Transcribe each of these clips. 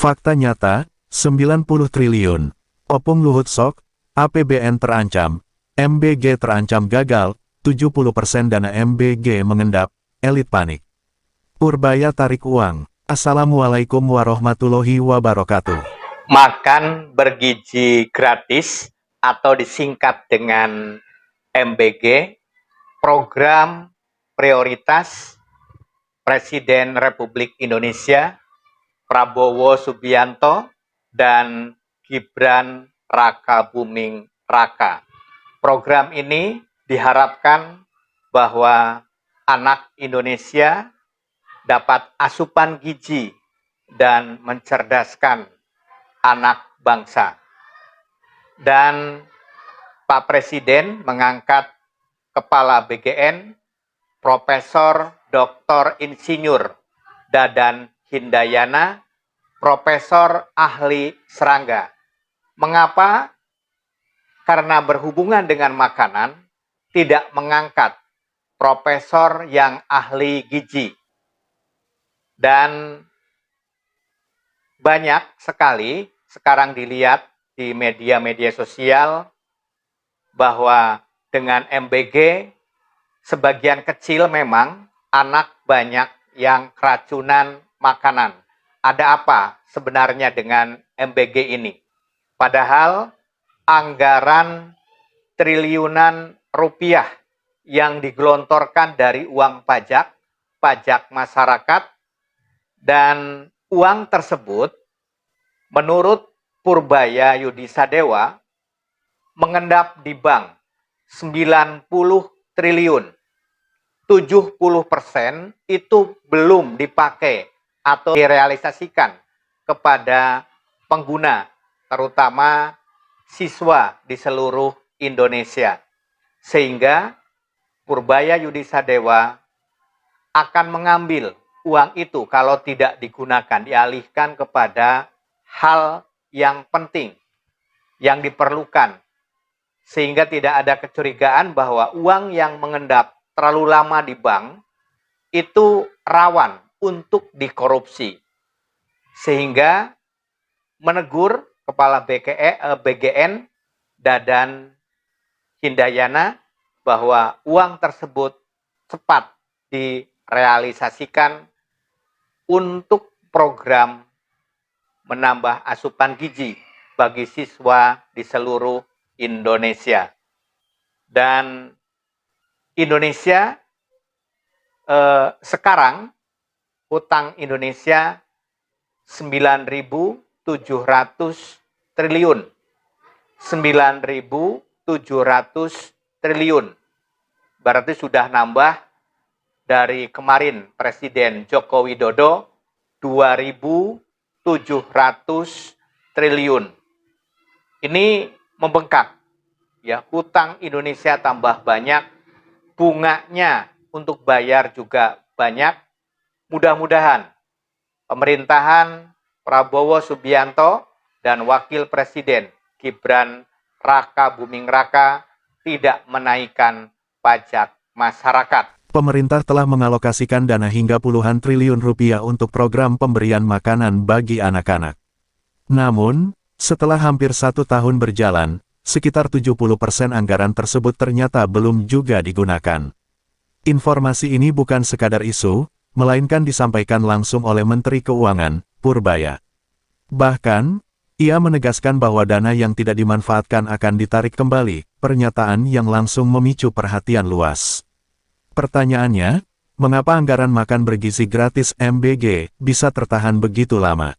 Fakta nyata, 90 triliun. Opung Luhut Sok, APBN terancam, MBG terancam gagal, 70% dana MBG mengendap, elit panik. Purbaya tarik uang. Assalamualaikum warahmatullahi wabarakatuh. Makan bergizi gratis atau disingkat dengan MBG, program prioritas Presiden Republik Indonesia Prabowo Subianto dan Gibran Rakabuming Raka. Program ini diharapkan bahwa anak Indonesia dapat asupan gizi dan mencerdaskan anak bangsa. Dan Pak Presiden mengangkat Kepala BGN Profesor Dr. Insinyur Dadan Hindayana, Profesor Ahli Serangga. Mengapa? Karena berhubungan dengan makanan, tidak mengangkat profesor yang ahli gizi. Dan banyak sekali sekarang dilihat di media-media sosial bahwa dengan MBG sebagian kecil memang anak banyak yang keracunan makanan. Ada apa sebenarnya dengan MBG ini? Padahal anggaran triliunan rupiah yang digelontorkan dari uang pajak masyarakat, dan uang tersebut menurut Purbaya Yudisadewa mengendap di bank 90 triliun. 70% itu belum dipakai atau direalisasikan kepada pengguna, terutama siswa di seluruh Indonesia. Sehingga Purbaya Yudisadewa akan mengambil uang itu kalau tidak digunakan, dialihkan kepada hal yang penting, yang diperlukan. Sehingga tidak ada kecurigaan bahwa uang yang mengendap terlalu lama di bank itu rawan untuk dikorupsi. Sehingga menegur Kepala BGN Dadan Hindayana bahwa uang tersebut cepat direalisasikan untuk program menambah asupan gizi bagi siswa di seluruh Indonesia. Dan Indonesia sekarang utang Indonesia 9.700 triliun. 9.700 triliun. Berarti sudah nambah dari kemarin Presiden Joko Widodo 2.700 triliun. Ini membengkak. Ya, hutang Indonesia tambah banyak, bunganya untuk bayar juga banyak. Mudah-mudahan pemerintahan Prabowo Subianto dan Wakil Presiden Gibran Rakabuming Raka tidak menaikkan pajak masyarakat. Pemerintah telah mengalokasikan dana hingga puluhan triliun rupiah untuk program pemberian makanan bagi anak-anak. Namun, setelah hampir 1 tahun berjalan, sekitar 70% anggaran tersebut ternyata belum juga digunakan. Informasi ini bukan sekadar isu, melainkan disampaikan langsung oleh Menteri Keuangan, Purbaya. Bahkan, ia menegaskan bahwa dana yang tidak dimanfaatkan akan ditarik kembali, pernyataan yang langsung memicu perhatian luas. Pertanyaannya, mengapa anggaran makan bergizi gratis MBG bisa tertahan begitu lama?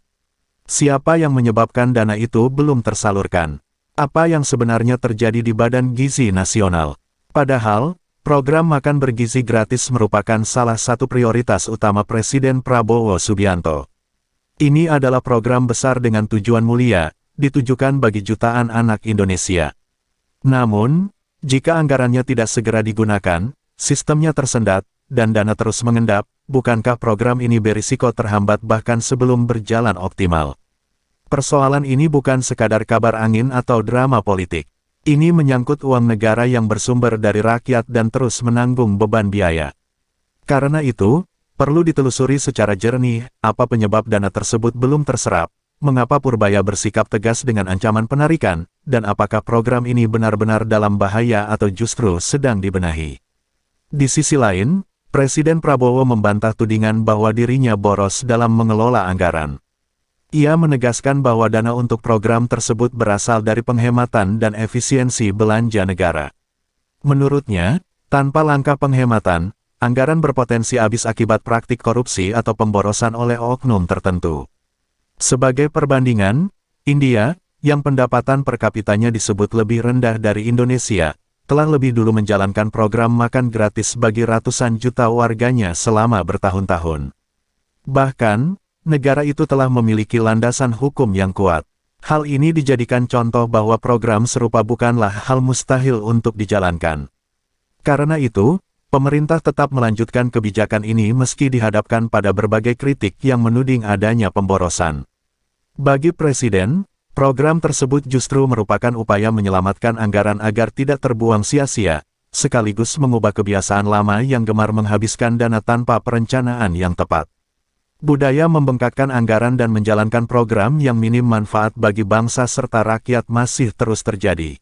Siapa yang menyebabkan dana itu belum tersalurkan? Apa yang sebenarnya terjadi di Badan Gizi Nasional? Padahal, program makan bergizi gratis merupakan salah satu prioritas utama Presiden Prabowo Subianto. Ini adalah program besar dengan tujuan mulia, ditujukan bagi jutaan anak Indonesia. Namun, jika anggarannya tidak segera digunakan, sistemnya tersendat, dan dana terus mengendap, bukankah program ini berisiko terhambat bahkan sebelum berjalan optimal? Persoalan ini bukan sekadar kabar angin atau drama politik. Ini menyangkut uang negara yang bersumber dari rakyat dan terus menanggung beban biaya. Karena itu, perlu ditelusuri secara jernih, apa penyebab dana tersebut belum terserap, mengapa Purbaya bersikap tegas dengan ancaman penarikan, dan apakah program ini benar-benar dalam bahaya atau justru sedang dibenahi. Di sisi lain, Presiden Prabowo membantah tudingan bahwa dirinya boros dalam mengelola anggaran. Ia menegaskan bahwa dana untuk program tersebut berasal dari penghematan dan efisiensi belanja negara. Menurutnya, tanpa langkah penghematan, anggaran berpotensi habis akibat praktik korupsi atau pemborosan oleh oknum tertentu. Sebagai perbandingan, India, yang pendapatan per kapitanya disebut lebih rendah dari Indonesia, telah lebih dulu menjalankan program makan gratis bagi ratusan juta warganya selama bertahun-tahun. Bahkan, negara itu telah memiliki landasan hukum yang kuat. Hal ini dijadikan contoh bahwa program serupa bukanlah hal mustahil untuk dijalankan. Karena itu, pemerintah tetap melanjutkan kebijakan ini meski dihadapkan pada berbagai kritik yang menuding adanya pemborosan. Bagi Presiden, program tersebut justru merupakan upaya menyelamatkan anggaran agar tidak terbuang sia-sia, sekaligus mengubah kebiasaan lama yang gemar menghabiskan dana tanpa perencanaan yang tepat. Budaya membengkakkan anggaran dan menjalankan program yang minim manfaat bagi bangsa serta rakyat masih terus terjadi.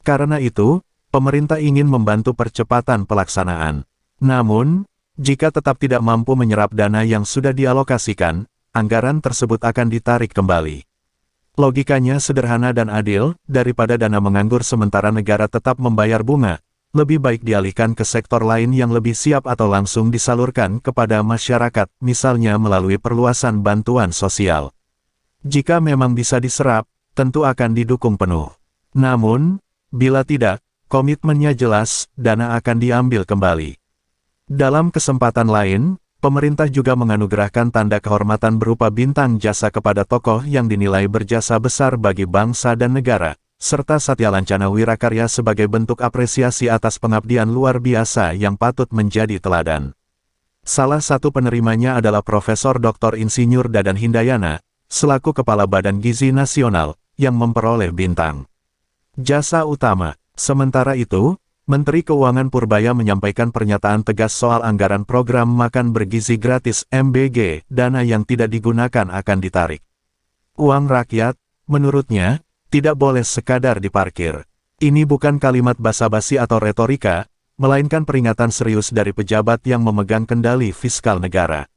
Karena itu, pemerintah ingin membantu percepatan pelaksanaan. Namun, jika tetap tidak mampu menyerap dana yang sudah dialokasikan, anggaran tersebut akan ditarik kembali. Logikanya sederhana dan adil, daripada dana menganggur sementara negara tetap membayar bunga, lebih baik dialihkan ke sektor lain yang lebih siap atau langsung disalurkan kepada masyarakat, misalnya melalui perluasan bantuan sosial. Jika memang bisa diserap, tentu akan didukung penuh. Namun, bila tidak, komitmennya jelas, dana akan diambil kembali. Dalam kesempatan lain, pemerintah juga menganugerahkan tanda kehormatan berupa bintang jasa kepada tokoh yang dinilai berjasa besar bagi bangsa dan negara, serta Satya Lancana Wirakarya sebagai bentuk apresiasi atas pengabdian luar biasa yang patut menjadi teladan. Salah satu penerimanya adalah Profesor Dr. Insinyur Dadan Hindayana, selaku Kepala Badan Gizi Nasional, yang memperoleh bintang jasa utama. Sementara itu, Menteri Keuangan Purbaya menyampaikan pernyataan tegas soal anggaran program makan bergizi gratis (MBG), dana yang tidak digunakan akan ditarik. Uang rakyat, menurutnya, tidak boleh sekadar diparkir. Ini bukan kalimat basa-basi atau retorika, melainkan peringatan serius dari pejabat yang memegang kendali fiskal negara.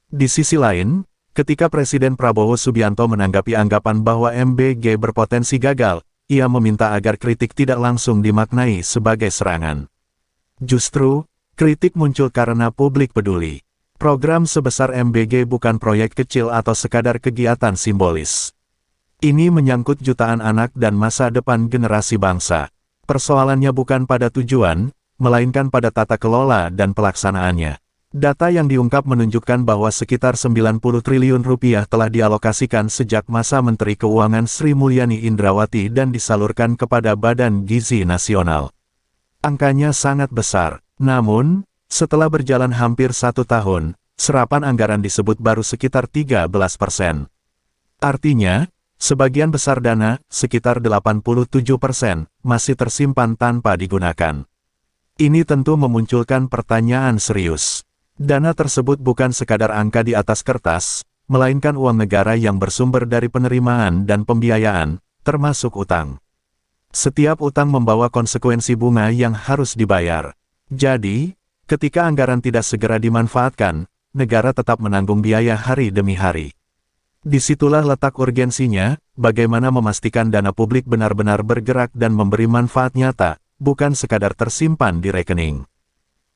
Di sisi lain, ketika Presiden Prabowo Subianto menanggapi anggapan bahwa MBG berpotensi gagal, ia meminta agar kritik tidak langsung dimaknai sebagai serangan. Justru, kritik muncul karena publik peduli. Program sebesar MBG bukan proyek kecil atau sekadar kegiatan simbolis. Ini menyangkut jutaan anak dan masa depan generasi bangsa. Persoalannya bukan pada tujuan, melainkan pada tata kelola dan pelaksanaannya. Data yang diungkap menunjukkan bahwa sekitar 90 triliun rupiah telah dialokasikan sejak masa Menteri Keuangan Sri Mulyani Indrawati dan disalurkan kepada Badan Gizi Nasional. Angkanya sangat besar, namun, setelah berjalan hampir 1 tahun, serapan anggaran disebut baru sekitar 13%. Artinya, sebagian besar dana, sekitar 87%, masih tersimpan tanpa digunakan. Ini tentu memunculkan pertanyaan serius. Dana tersebut bukan sekadar angka di atas kertas, melainkan uang negara yang bersumber dari penerimaan dan pembiayaan, termasuk utang. Setiap utang membawa konsekuensi bunga yang harus dibayar. Jadi, ketika anggaran tidak segera dimanfaatkan, negara tetap menanggung biaya hari demi hari. Disitulah letak urgensinya, bagaimana memastikan dana publik benar-benar bergerak dan memberi manfaat nyata, bukan sekadar tersimpan di rekening.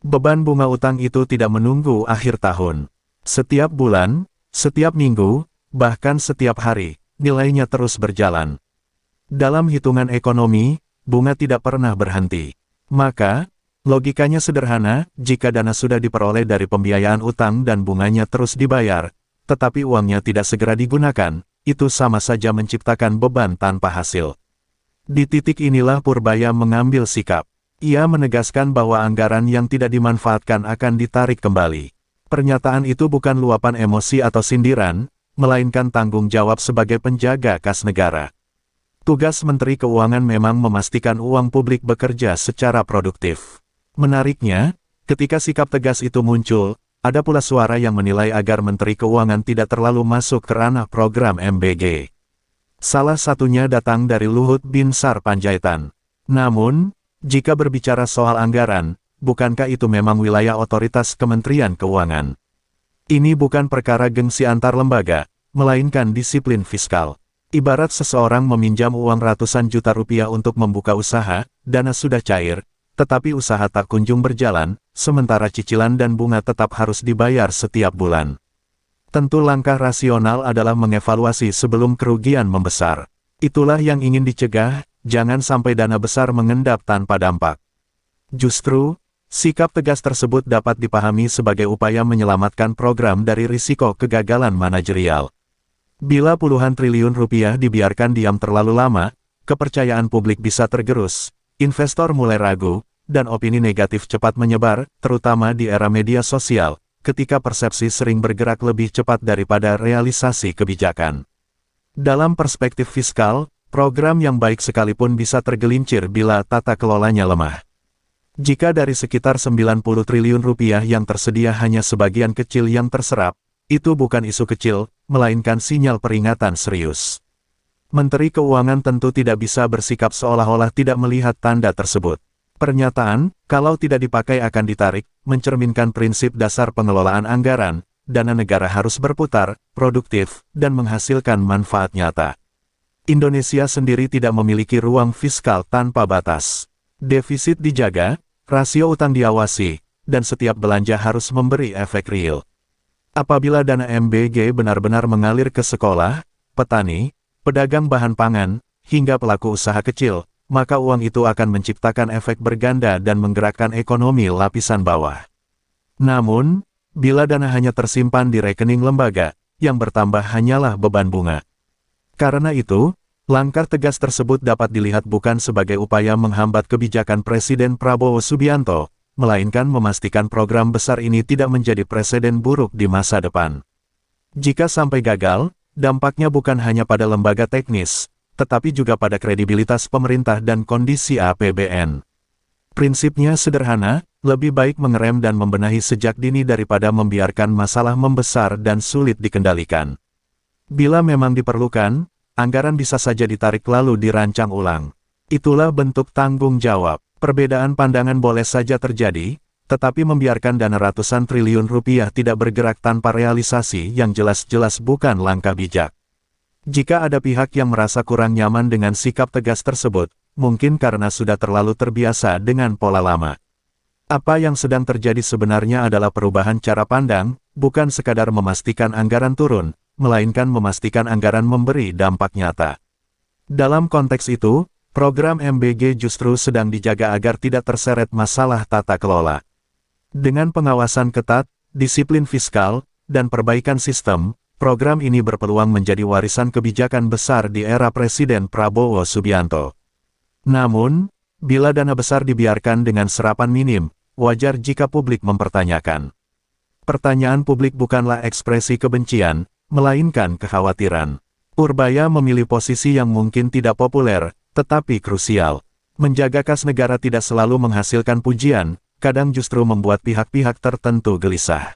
Beban bunga utang itu tidak menunggu akhir tahun. Setiap bulan, setiap minggu, bahkan setiap hari, nilainya terus berjalan. Dalam hitungan ekonomi, bunga tidak pernah berhenti. Maka, logikanya sederhana, jika dana sudah diperoleh dari pembiayaan utang dan bunganya terus dibayar, tetapi uangnya tidak segera digunakan, itu sama saja menciptakan beban tanpa hasil. Di titik inilah Purbaya mengambil sikap. Ia menegaskan bahwa anggaran yang tidak dimanfaatkan akan ditarik kembali. Pernyataan itu bukan luapan emosi atau sindiran, melainkan tanggung jawab sebagai penjaga kas negara. Tugas Menteri Keuangan memang memastikan uang publik bekerja secara produktif. Menariknya, ketika sikap tegas itu muncul, Ada pula suara yang menilai agar Menteri Keuangan tidak terlalu masuk ke ranah program MBG. Salah satunya datang dari Luhut Binsar Panjaitan. Namun, jika berbicara soal anggaran, bukankah itu memang wilayah otoritas Kementerian Keuangan? Ini bukan perkara gengsi antar lembaga, melainkan disiplin fiskal. Ibarat seseorang meminjam uang ratusan juta rupiah untuk membuka usaha, dana sudah cair, tetapi usaha tak kunjung berjalan, sementara cicilan dan bunga tetap harus dibayar setiap bulan. Tentu langkah rasional adalah mengevaluasi sebelum kerugian membesar. Itulah yang ingin dicegah, jangan sampai dana besar mengendap tanpa dampak. Justru, sikap tegas tersebut dapat dipahami sebagai upaya menyelamatkan program dari risiko kegagalan manajerial. Bila puluhan triliun rupiah dibiarkan diam terlalu lama, kepercayaan publik bisa tergerus. Investor mulai ragu, dan opini negatif cepat menyebar, terutama di era media sosial, ketika persepsi sering bergerak lebih cepat daripada realisasi kebijakan. Dalam perspektif fiskal, program yang baik sekalipun bisa tergelincir bila tata kelolanya lemah. Jika dari sekitar 90 triliun rupiah yang tersedia hanya sebagian kecil yang terserap, itu bukan isu kecil, melainkan sinyal peringatan serius. Menteri Keuangan tentu tidak bisa bersikap seolah-olah tidak melihat tanda tersebut. Pernyataan, kalau tidak dipakai akan ditarik, mencerminkan prinsip dasar pengelolaan anggaran, dana negara harus berputar, produktif, dan menghasilkan manfaat nyata. Indonesia sendiri tidak memiliki ruang fiskal tanpa batas. Defisit dijaga, rasio utang diawasi, dan setiap belanja harus memberi efek real. Apabila dana MBG benar-benar mengalir ke sekolah, petani, pedagang bahan pangan, hingga pelaku usaha kecil, maka uang itu akan menciptakan efek berganda dan menggerakkan ekonomi lapisan bawah. Namun, bila dana hanya tersimpan di rekening lembaga, yang bertambah hanyalah beban bunga. Karena itu, langkah tegas tersebut dapat dilihat bukan sebagai upaya menghambat kebijakan Presiden Prabowo Subianto, melainkan memastikan program besar ini tidak menjadi presiden buruk di masa depan. Jika sampai gagal, dampaknya bukan hanya pada lembaga teknis, tetapi juga pada kredibilitas pemerintah dan kondisi APBN. Prinsipnya sederhana, lebih baik mengerem dan membenahi sejak dini daripada membiarkan masalah membesar dan sulit dikendalikan. Bila memang diperlukan, anggaran bisa saja ditarik lalu dirancang ulang. Itulah bentuk tanggung jawab. Perbedaan pandangan boleh saja terjadi, tetapi membiarkan dana ratusan triliun rupiah tidak bergerak tanpa realisasi yang jelas-jelas bukan langkah bijak. Jika ada pihak yang merasa kurang nyaman dengan sikap tegas tersebut, mungkin karena sudah terlalu terbiasa dengan pola lama. Apa yang sedang terjadi sebenarnya adalah perubahan cara pandang, bukan sekadar memastikan anggaran turun, melainkan memastikan anggaran memberi dampak nyata. Dalam konteks itu, program MBG justru sedang dijaga agar tidak terseret masalah tata kelola. Dengan pengawasan ketat, disiplin fiskal, dan perbaikan sistem, program ini berpeluang menjadi warisan kebijakan besar di era Presiden Prabowo Subianto. Namun, bila dana besar dibiarkan dengan serapan minim, wajar jika publik mempertanyakan. Pertanyaan publik bukanlah ekspresi kebencian, melainkan kekhawatiran. Purbaya memilih posisi yang mungkin tidak populer, tetapi krusial. Menjaga kas negara tidak selalu menghasilkan pujian, kadang justru membuat pihak-pihak tertentu gelisah.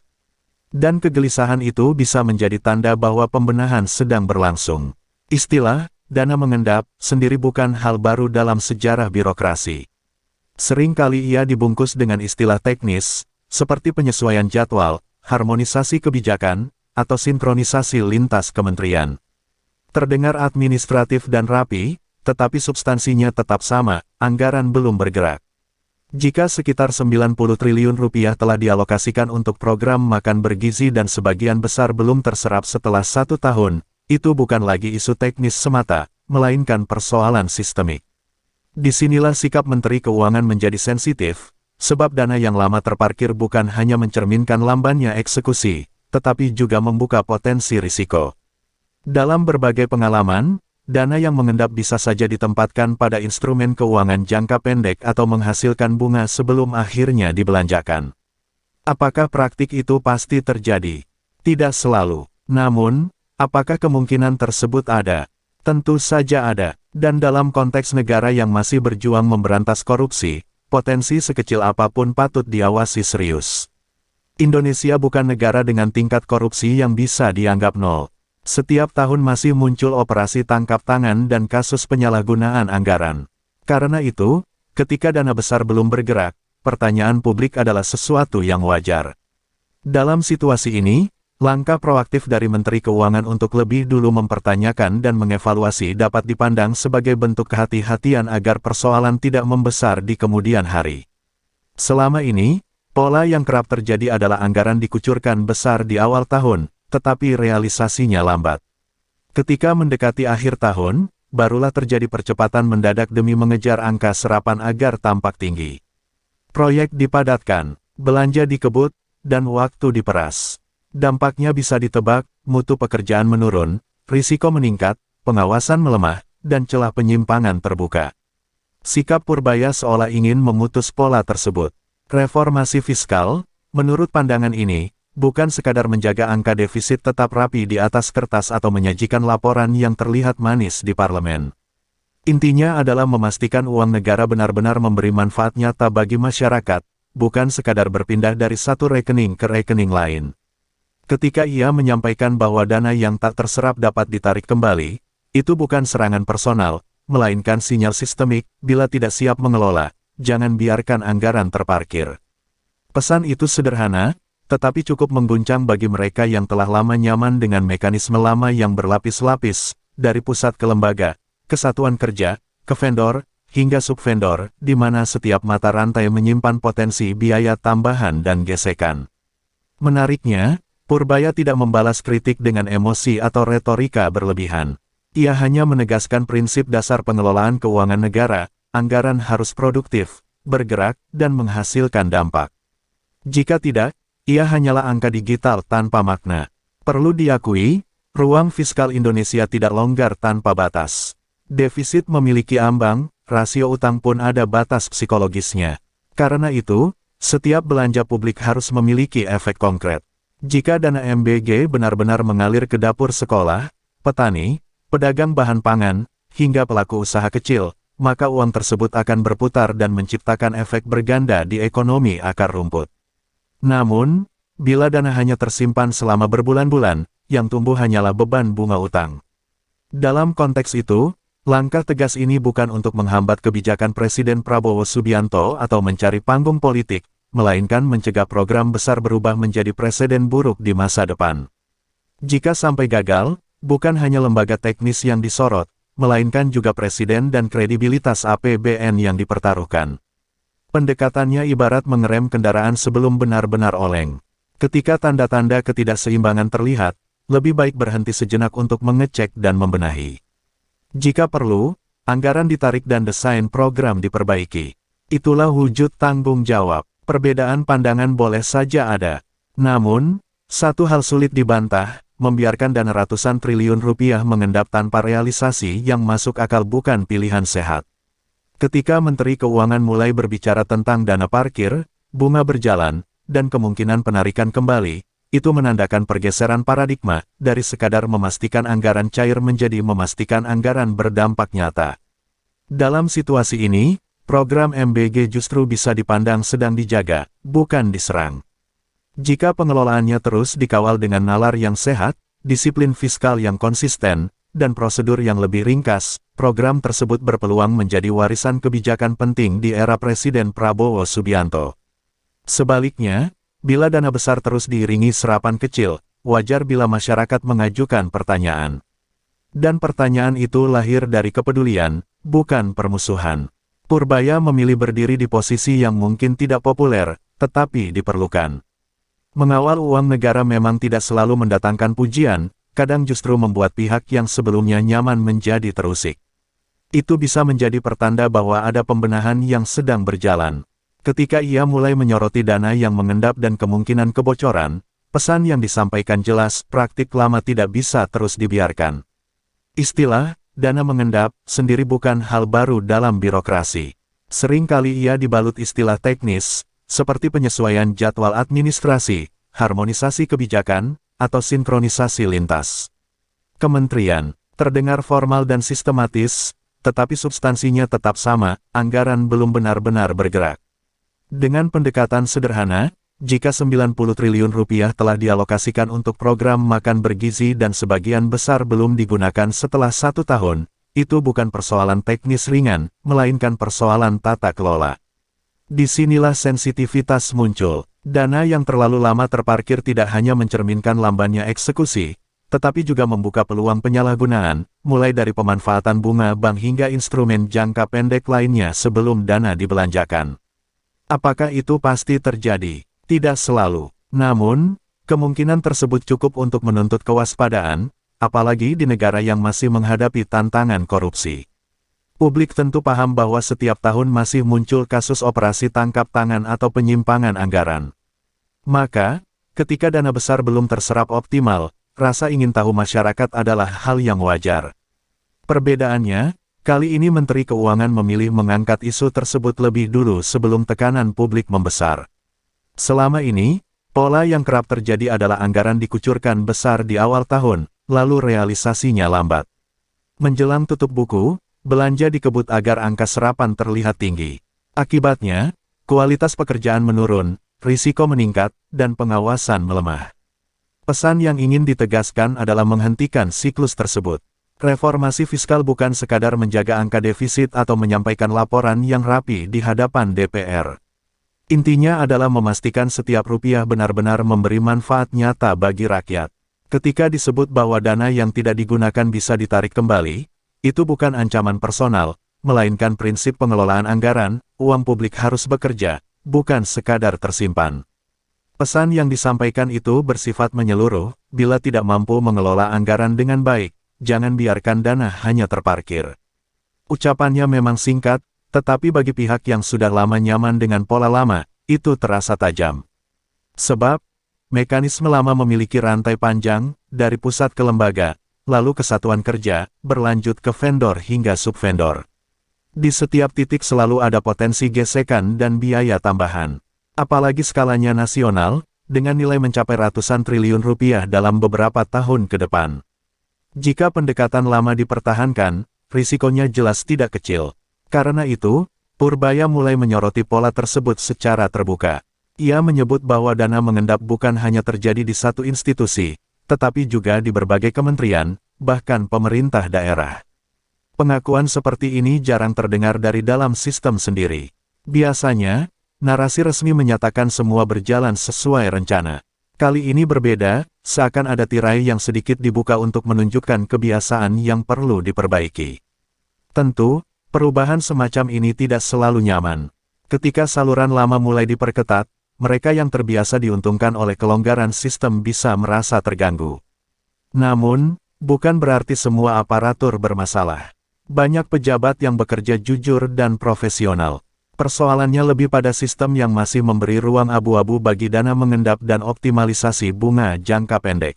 Dan kegelisahan itu bisa menjadi tanda bahwa pembenahan sedang berlangsung. Istilah, dana mengendap, sendiri bukan hal baru dalam sejarah birokrasi. Sering kali ia dibungkus dengan istilah teknis, seperti penyesuaian jadwal, harmonisasi kebijakan, atau sinkronisasi lintas kementerian. Terdengar administratif dan rapi, tetapi substansinya tetap sama, anggaran belum bergerak. Jika sekitar 90 triliun rupiah telah dialokasikan untuk program makan bergizi dan sebagian besar belum terserap setelah 1 tahun, itu bukan lagi isu teknis semata, melainkan persoalan sistemik. Disinilah sikap Menteri Keuangan menjadi sensitif, sebab dana yang lama terparkir bukan hanya mencerminkan lambannya eksekusi, tetapi juga membuka potensi risiko. Dalam berbagai pengalaman, dana yang mengendap bisa saja ditempatkan pada instrumen keuangan jangka pendek atau menghasilkan bunga sebelum akhirnya dibelanjakan. Apakah praktik itu pasti terjadi? Tidak selalu. Namun, apakah kemungkinan tersebut ada? Tentu saja ada. Dan dalam konteks negara yang masih berjuang memberantas korupsi, potensi sekecil apapun patut diawasi serius. Indonesia bukan negara dengan tingkat korupsi yang bisa dianggap nol. Setiap tahun masih muncul operasi tangkap tangan dan kasus penyalahgunaan anggaran. Karena itu, ketika dana besar belum bergerak, pertanyaan publik adalah sesuatu yang wajar. Dalam situasi ini, langkah proaktif dari Menteri Keuangan untuk lebih dulu mempertanyakan dan mengevaluasi dapat dipandang sebagai bentuk kehati-hatian agar persoalan tidak membesar di kemudian hari. Selama ini, pola yang kerap terjadi adalah anggaran dikucurkan besar di awal tahun, tetapi realisasinya lambat. Ketika mendekati akhir tahun, barulah terjadi percepatan mendadak demi mengejar angka serapan agar tampak tinggi. Proyek dipadatkan, belanja dikebut, dan waktu diperas. Dampaknya bisa ditebak, mutu pekerjaan menurun, risiko meningkat, pengawasan melemah, dan celah penyimpangan terbuka. Sikap Purbaya seolah ingin memutus pola tersebut. Reformasi fiskal, menurut pandangan ini, bukan sekadar menjaga angka defisit tetap rapi di atas kertas atau menyajikan laporan yang terlihat manis di parlemen. Intinya adalah memastikan uang negara benar-benar memberi manfaat nyata bagi masyarakat, bukan sekadar berpindah dari satu rekening ke rekening lain. Ketika ia menyampaikan bahwa dana yang tak terserap dapat ditarik kembali, itu bukan serangan personal, melainkan sinyal sistemik. Bila tidak siap mengelola, jangan biarkan anggaran terparkir. Pesan itu sederhana, tetapi cukup mengguncang bagi mereka yang telah lama nyaman dengan mekanisme lama yang berlapis-lapis, dari pusat ke lembaga, ke satuan kerja, ke vendor, hingga subvendor, di mana setiap mata rantai menyimpan potensi biaya tambahan dan gesekan. Menariknya, Purbaya tidak membalas kritik dengan emosi atau retorika berlebihan. Ia hanya menegaskan prinsip dasar pengelolaan keuangan negara, anggaran harus produktif, bergerak, dan menghasilkan dampak. Jika tidak, ia hanyalah angka digital tanpa makna. Perlu diakui, ruang fiskal Indonesia tidak longgar tanpa batas. Defisit memiliki ambang, rasio utang pun ada batas psikologisnya. Karena itu, setiap belanja publik harus memiliki efek konkret. Jika dana MBG benar-benar mengalir ke dapur sekolah, petani, pedagang bahan pangan, hingga pelaku usaha kecil, maka uang tersebut akan berputar dan menciptakan efek berganda di ekonomi akar rumput. Namun, bila dana hanya tersimpan selama berbulan-bulan, yang tumbuh hanyalah beban bunga utang. Dalam konteks itu, langkah tegas ini bukan untuk menghambat kebijakan Presiden Prabowo Subianto atau mencari panggung politik, melainkan mencegah program besar berubah menjadi presiden buruk di masa depan. Jika sampai gagal, bukan hanya lembaga teknis yang disorot, melainkan juga presiden dan kredibilitas APBN yang dipertaruhkan. Pendekatannya ibarat mengerem kendaraan sebelum benar-benar oleng. Ketika tanda-tanda ketidakseimbangan terlihat, lebih baik berhenti sejenak untuk mengecek dan membenahi. Jika perlu, anggaran ditarik dan desain program diperbaiki. Itulah wujud tanggung jawab. Perbedaan pandangan boleh saja ada. Namun, satu hal sulit dibantah, membiarkan dana ratusan triliun rupiah mengendap tanpa realisasi yang masuk akal bukan pilihan sehat. Ketika Menteri Keuangan mulai berbicara tentang dana parkir, bunga berjalan, dan kemungkinan penarikan kembali, itu menandakan pergeseran paradigma, dari sekadar memastikan anggaran cair menjadi memastikan anggaran berdampak nyata. Dalam situasi ini, program MBG justru bisa dipandang sedang dijaga, bukan diserang. Jika pengelolaannya terus dikawal dengan nalar yang sehat, disiplin fiskal yang konsisten, dan prosedur yang lebih ringkas, program tersebut berpeluang menjadi warisan kebijakan penting di era Presiden Prabowo Subianto. Sebaliknya, bila dana besar terus diiringi serapan kecil, wajar bila masyarakat mengajukan pertanyaan. Dan pertanyaan itu lahir dari kepedulian, bukan permusuhan. Purbaya memilih berdiri di posisi yang mungkin tidak populer, tetapi diperlukan. Mengawal uang negara memang tidak selalu mendatangkan pujian, kadang justru membuat pihak yang sebelumnya nyaman menjadi terusik. Itu bisa menjadi pertanda bahwa ada pembenahan yang sedang berjalan. Ketika ia mulai menyoroti dana yang mengendap dan kemungkinan kebocoran, pesan yang disampaikan jelas, praktik lama tidak bisa terus dibiarkan. Istilah, dana mengendap, sendiri bukan hal baru dalam birokrasi. Seringkali ia dibalut istilah teknis, seperti penyesuaian jadwal administrasi, harmonisasi kebijakan, atau sinkronisasi lintas kementerian. Terdengar formal dan sistematis, tetapi substansinya tetap sama, anggaran belum benar-benar bergerak. Dengan pendekatan sederhana, jika 90 triliun rupiah telah dialokasikan untuk program makan bergizi dan sebagian besar belum digunakan setelah 1 tahun, itu bukan persoalan teknis ringan, melainkan persoalan tata kelola. Disinilah sensitivitas muncul. Dana yang terlalu lama terparkir tidak hanya mencerminkan lambannya eksekusi, tetapi juga membuka peluang penyalahgunaan, mulai dari pemanfaatan bunga bank hingga instrumen jangka pendek lainnya sebelum dana dibelanjakan. Apakah itu pasti terjadi? Tidak selalu. Namun, kemungkinan tersebut cukup untuk menuntut kewaspadaan, apalagi di negara yang masih menghadapi tantangan korupsi. Publik tentu paham bahwa setiap tahun masih muncul kasus operasi tangkap tangan atau penyimpangan anggaran. Maka, ketika dana besar belum terserap optimal, rasa ingin tahu masyarakat adalah hal yang wajar. Perbedaannya, kali ini Menteri Keuangan memilih mengangkat isu tersebut lebih dulu sebelum tekanan publik membesar. Selama ini, pola yang kerap terjadi adalah anggaran dikucurkan besar di awal tahun, lalu realisasinya lambat. Menjelang tutup buku, belanja dikebut agar angka serapan terlihat tinggi. Akibatnya, kualitas pekerjaan menurun, risiko meningkat, dan pengawasan melemah. Pesan yang ingin ditegaskan adalah menghentikan siklus tersebut. Reformasi fiskal bukan sekadar menjaga angka defisit atau menyampaikan laporan yang rapi di hadapan DPR. Intinya adalah memastikan setiap rupiah benar-benar memberi manfaat nyata bagi rakyat. Ketika disebut bahwa dana yang tidak digunakan bisa ditarik kembali, itu bukan ancaman personal, melainkan prinsip pengelolaan anggaran, uang publik harus bekerja, bukan sekadar tersimpan. Pesan yang disampaikan itu bersifat menyeluruh, bila tidak mampu mengelola anggaran dengan baik, jangan biarkan dana hanya terparkir. Ucapannya memang singkat, tetapi bagi pihak yang sudah lama nyaman dengan pola lama, itu terasa tajam. Sebab, mekanisme lama memiliki rantai panjang, dari pusat ke lembaga, lalu ke satuan kerja, berlanjut ke vendor hingga subvendor. Di setiap titik selalu ada potensi gesekan dan biaya tambahan. Apalagi skalanya nasional, dengan nilai mencapai ratusan triliun rupiah dalam beberapa tahun ke depan. Jika pendekatan lama dipertahankan, risikonya jelas tidak kecil. Karena itu, Purbaya mulai menyoroti pola tersebut secara terbuka. Ia menyebut bahwa dana mengendap bukan hanya terjadi di satu institusi, tetapi juga di berbagai kementerian, bahkan pemerintah daerah. Pengakuan seperti ini jarang terdengar dari dalam sistem sendiri. Biasanya, narasi resmi menyatakan semua berjalan sesuai rencana. Kali ini berbeda, seakan ada tirai yang sedikit dibuka untuk menunjukkan kebiasaan yang perlu diperbaiki. Tentu, perubahan semacam ini tidak selalu nyaman. Ketika saluran lama mulai diperketat, mereka yang terbiasa diuntungkan oleh kelonggaran sistem bisa merasa terganggu. Namun, bukan berarti semua aparatur bermasalah. Banyak pejabat yang bekerja jujur dan profesional. Persoalannya lebih pada sistem yang masih memberi ruang abu-abu bagi dana mengendap dan optimalisasi bunga jangka pendek.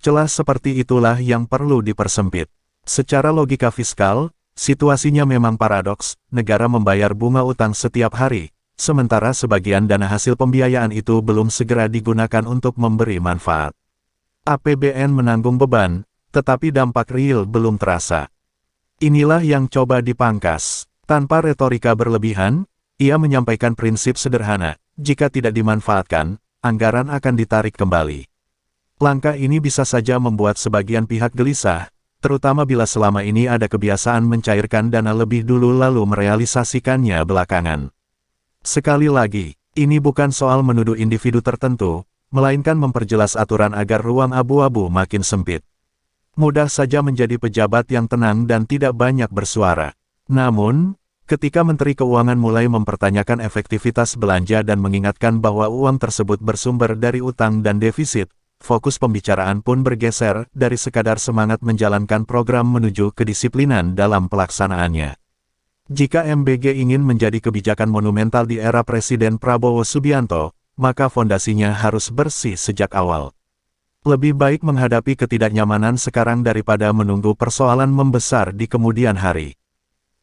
Celah seperti itulah yang perlu dipersempit. Secara logika fiskal, situasinya memang paradoks, negara membayar bunga utang setiap hari, sementara sebagian dana hasil pembiayaan itu belum segera digunakan untuk memberi manfaat. APBN menanggung beban, tetapi dampak real belum terasa. Inilah yang coba dipangkas. Tanpa retorika berlebihan, ia menyampaikan prinsip sederhana, jika tidak dimanfaatkan, anggaran akan ditarik kembali. Langkah ini bisa saja membuat sebagian pihak gelisah, terutama bila selama ini ada kebiasaan mencairkan dana lebih dulu lalu merealisasikannya belakangan. Sekali lagi, ini bukan soal menuduh individu tertentu, melainkan memperjelas aturan agar ruang abu-abu makin sempit. Mudah saja menjadi pejabat yang tenang dan tidak banyak bersuara. Namun, ketika Menteri Keuangan mulai mempertanyakan efektivitas belanja dan mengingatkan bahwa uang tersebut bersumber dari utang dan defisit, fokus pembicaraan pun bergeser dari sekadar semangat menjalankan program menuju kedisiplinan dalam pelaksanaannya. Jika MBG ingin menjadi kebijakan monumental di era Presiden Prabowo Subianto, maka fondasinya harus bersih sejak awal. Lebih baik menghadapi ketidaknyamanan sekarang daripada menunggu persoalan membesar di kemudian hari.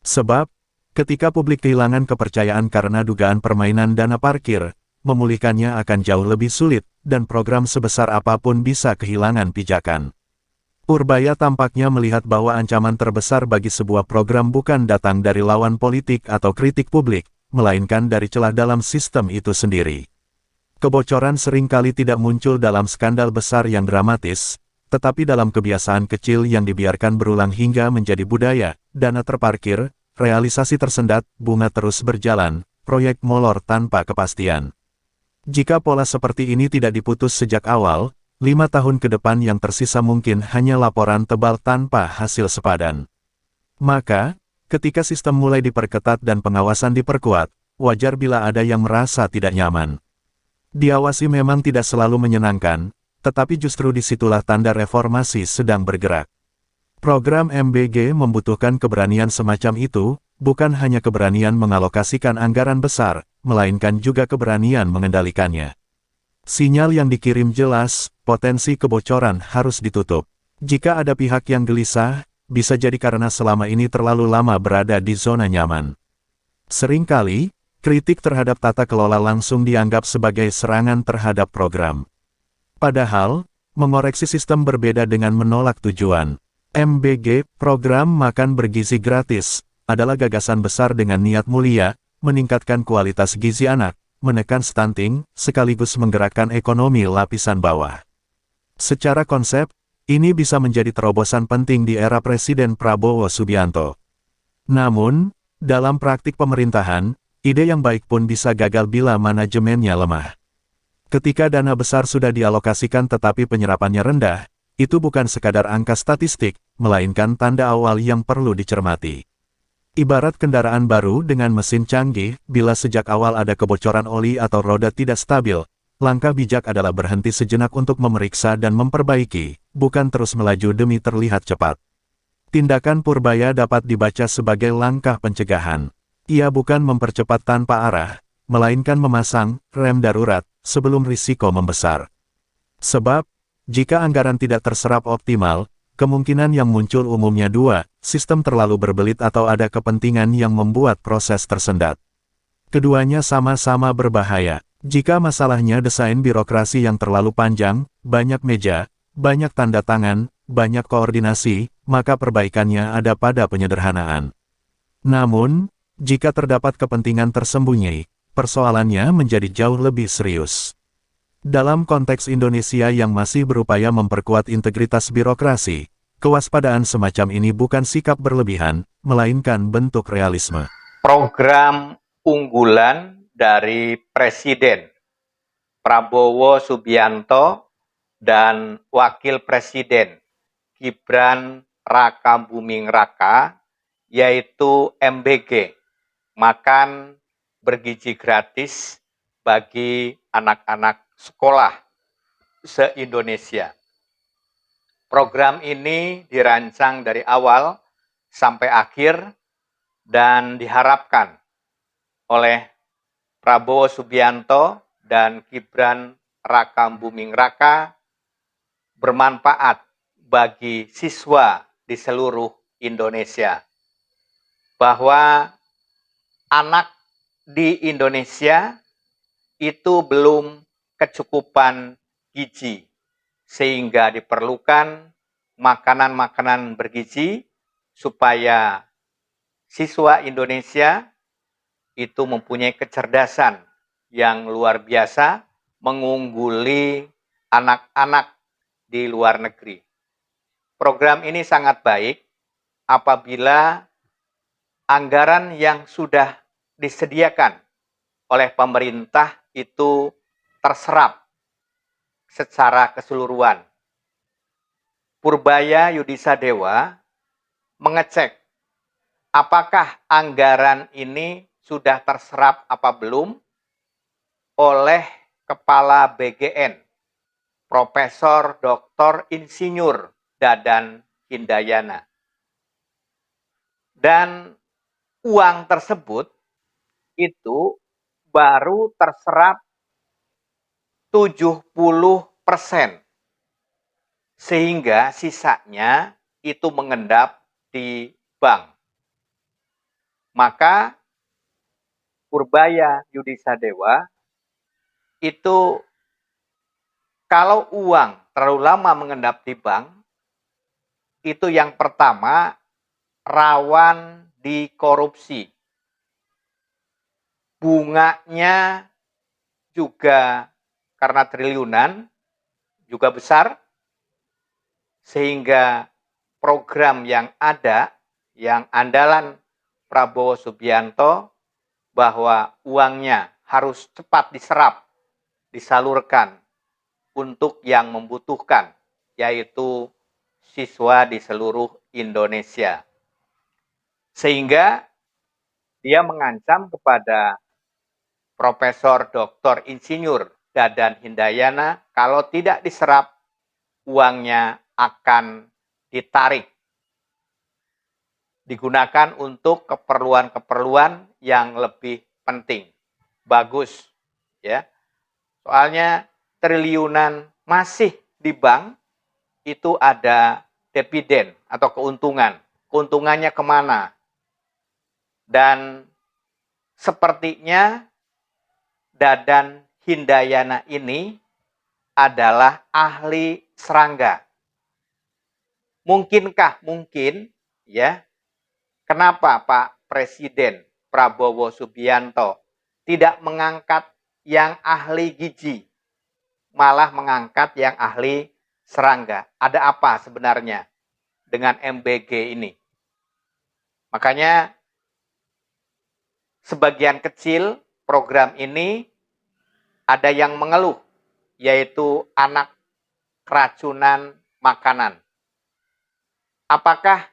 Sebab, ketika publik kehilangan kepercayaan karena dugaan permainan dana parkir, memulihkannya akan jauh lebih sulit, dan program sebesar apapun bisa kehilangan pijakan. Purbaya tampaknya melihat bahwa ancaman terbesar bagi sebuah program bukan datang dari lawan politik atau kritik publik, melainkan dari celah dalam sistem itu sendiri. Kebocoran seringkali tidak muncul dalam skandal besar yang dramatis, tetapi dalam kebiasaan kecil yang dibiarkan berulang hingga menjadi budaya, dana terparkir, realisasi tersendat, bunga terus berjalan, proyek molor tanpa kepastian. Jika pola seperti ini tidak diputus sejak awal, 5 tahun ke depan yang tersisa mungkin hanya laporan tebal tanpa hasil sepadan. Maka, ketika sistem mulai diperketat dan pengawasan diperkuat, wajar bila ada yang merasa tidak nyaman. Diawasi memang tidak selalu menyenangkan, tetapi justru disitulah tanda reformasi sedang bergerak. Program MBG membutuhkan keberanian semacam itu, bukan hanya keberanian mengalokasikan anggaran besar, melainkan juga keberanian mengendalikannya. Sinyal yang dikirim jelas, potensi kebocoran harus ditutup. Jika ada pihak yang gelisah, bisa jadi karena selama ini terlalu lama berada di zona nyaman. Seringkali, kritik terhadap tata kelola langsung dianggap sebagai serangan terhadap program. Padahal, mengoreksi sistem berbeda dengan menolak tujuan. MBG, program makan bergizi gratis, adalah gagasan besar dengan niat mulia, meningkatkan kualitas gizi anak, menekan stunting, sekaligus menggerakkan ekonomi lapisan bawah. Secara konsep, ini bisa menjadi terobosan penting di era Presiden Prabowo Subianto. Namun, dalam praktik pemerintahan, ide yang baik pun bisa gagal bila manajemennya lemah. Ketika dana besar sudah dialokasikan tetapi penyerapannya rendah, itu bukan sekadar angka statistik, melainkan tanda awal yang perlu dicermati. Ibarat kendaraan baru dengan mesin canggih, bila sejak awal ada kebocoran oli atau roda tidak stabil, langkah bijak adalah berhenti sejenak untuk memeriksa dan memperbaiki, bukan terus melaju demi terlihat cepat. Tindakan Purbaya dapat dibaca sebagai langkah pencegahan. Ia bukan mempercepat tanpa arah, melainkan memasang rem darurat sebelum risiko membesar. Sebab, jika anggaran tidak terserap optimal, kemungkinan yang muncul umumnya dua, sistem terlalu berbelit atau ada kepentingan yang membuat proses tersendat. Keduanya sama-sama berbahaya. Jika masalahnya desain birokrasi yang terlalu panjang, banyak meja, banyak tanda tangan, banyak koordinasi, maka perbaikannya ada pada penyederhanaan. Namun, jika terdapat kepentingan tersembunyi, persoalannya menjadi jauh lebih serius. Dalam konteks Indonesia yang masih berupaya memperkuat integritas birokrasi, kewaspadaan semacam ini bukan sikap berlebihan, melainkan bentuk realisme. Program unggulan dari Presiden Prabowo Subianto dan Wakil Presiden Gibran Rakabuming Raka, yaitu MBG, makan bergizi gratis bagi anak-anak sekolah se-Indonesia. Program ini dirancang dari awal sampai akhir dan diharapkan oleh Prabowo Subianto dan Gibran Rakabuming Raka bermanfaat bagi siswa di seluruh Indonesia. Bahwa anak di Indonesia itu belum kecukupan gizi, sehingga diperlukan makanan-makanan bergizi supaya siswa Indonesia itu mempunyai kecerdasan yang luar biasa, mengungguli anak-anak di luar negeri. Program ini sangat baik apabila anggaran yang sudah disediakan oleh pemerintah itu terserap secara keseluruhan. Purbaya Yudisadewa mengecek apakah anggaran ini sudah terserap apa belum oleh Kepala BGN, Profesor Dr. Insinyur Dadan Hindayana. Dan uang tersebut itu baru terserap 70%, sehingga sisanya itu mengendap di bank. Maka Purbaya Yudisadewa itu kalau uang terlalu lama mengendap di bank, itu yang pertama rawan dikorupsi. Bunganya juga karena triliunan juga besar, sehingga program yang ada, yang andalan Prabowo Subianto, bahwa uangnya harus cepat diserap, disalurkan untuk yang membutuhkan, yaitu siswa di seluruh Indonesia. Sehingga dia mengancam kepada Profesor Dr. Insinyur Dadan Hindayana, kalau tidak diserap, uangnya akan ditarik, digunakan untuk keperluan-keperluan yang lebih penting. Bagus, ya. Soalnya triliunan masih di bank, itu ada dividen atau keuntungan. Keuntungannya kemana? Dan sepertinya Dadan Hindayana ini adalah ahli serangga. Mungkinkah? Mungkin, ya. Kenapa Pak Presiden Prabowo Subianto tidak mengangkat yang ahli gizi, malah mengangkat yang ahli serangga? Ada apa sebenarnya dengan MBG ini? Makanya sebagian kecil program ini ada yang mengeluh, yaitu anak keracunan makanan. Apakah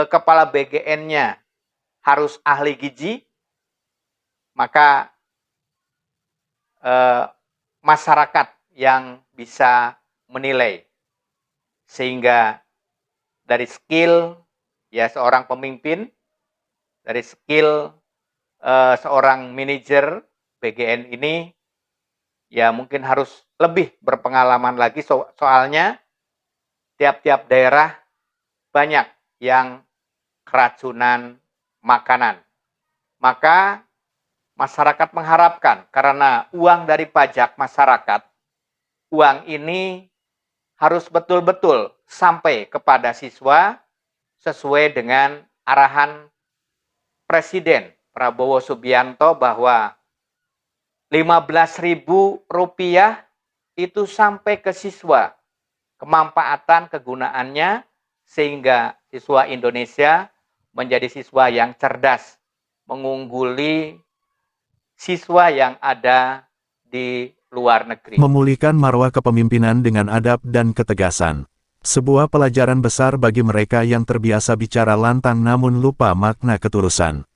kepala BGN-nya harus ahli gizi? Maka masyarakat yang bisa menilai. Sehingga dari skill ya seorang pemimpin, dari skill seorang manajer BGN ini, ya mungkin harus lebih berpengalaman lagi, soalnya tiap-tiap daerah banyak yang keracunan makanan. Maka masyarakat mengharapkan, karena uang dari pajak masyarakat, uang ini harus betul-betul sampai kepada siswa sesuai dengan arahan Presiden Prabowo Subianto bahwa Rp15.000 itu sampai ke siswa, kemanfaatan kegunaannya, sehingga siswa Indonesia menjadi siswa yang cerdas, mengungguli siswa yang ada di luar negeri. Memulihkan marwah kepemimpinan dengan adab dan ketegasan. Sebuah pelajaran besar bagi mereka yang terbiasa bicara lantang namun lupa makna ketulusan.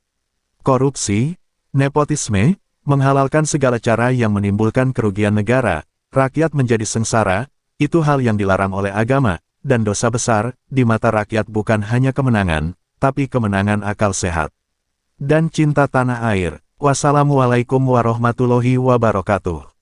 Korupsi, nepotisme, menghalalkan segala cara yang menimbulkan kerugian negara, rakyat menjadi sengsara, itu hal yang dilarang oleh agama, dan dosa besar, di mata rakyat bukan hanya kemenangan, tapi kemenangan akal sehat dan cinta tanah air. Wassalamualaikum warahmatullahi wabarakatuh.